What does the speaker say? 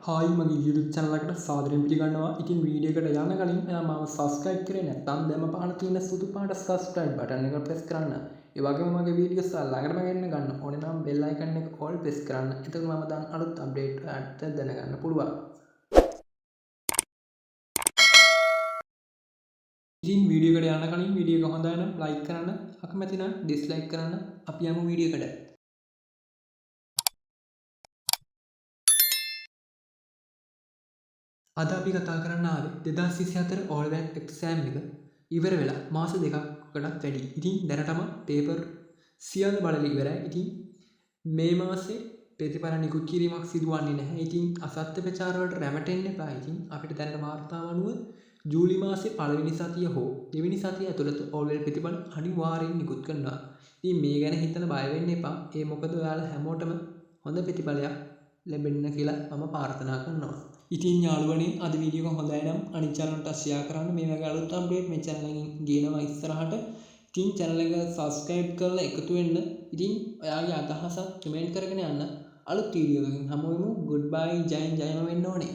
Hi මගේ YouTube channel එකට සාදරයෙන් පිළිගන්නවා. ඉතින් වීඩියෝ එකට යන්න කලින් මාව subscribe කරේ නැත්නම් දැන් පහළ තියෙන සුදු පාට subscribe button එක press කරන්න. ඒ වගේම මගේ වීඩියෝස් ළඟටම ගෙන්න ගන්න ඕනේ නම් bell icon එක all press කරන්න. එතකොට මම දාන අලුත් update එකත් දැනගන්න පුළුවන්. ඉතින් වීඩියෝ එකට යන්න කලින් වීඩියෝ එක හොඳයි නම් like කරන්න, අකමැති නම් dislike කරන්න. අපි යමු වීඩියෝ එකට. අද අපි කතා කරන්න ආවේ 2024 all back exam එක ඉවර වෙලා මාස දෙකකටත් වැඩි. ඉතින් දැනටම පේපර් සියල්ල බලලා ඉවරයි. ඉතින් මේ මාසේ ප්‍රතිඵල නිකුත් කිරීමක් සිදුවන්නේ නැහැ. ඉතින් අසත්‍ය ප්‍රචාර වලට රැවටෙන්න එපා. ඉතින් අපිට දැනට වාර්තාව අනුව ජූලි මාසේ පළවෙනි සතිය හෝ දෙවෙනි සතිය ඇතුළත all well ප්‍රතිඵල අනිවාර්යෙන් නිකුත් කරනවා. ඉතින් මේ ගැන හිතලා බය වෙන්න එපා. ඒ මොකද ඔයාලා හැමෝටම හොඳ ප්‍රතිඵලයක් ලැබෙන්න කියලා මම ප්‍රාර්ථනා කරනවා. ඉතින් යාළුවනේ අද වීඩියෝ එක හොඳයි නම් අනිත් channel වලට share කරන්න. මේ වගේ අලුත් update මේ channel එකෙන් ගේනවා ඉස්සරහට. ඉතින් channel එක subscribe කරලා එකතු වෙන්න. ඉතින් ඔයාගේ අදහස comment කරගෙන යන්න. අලුත් වීඩියෝ එකකින් හමු වෙමු. goodbye ජයෙන් ජයම වෙන්න ඕනේ.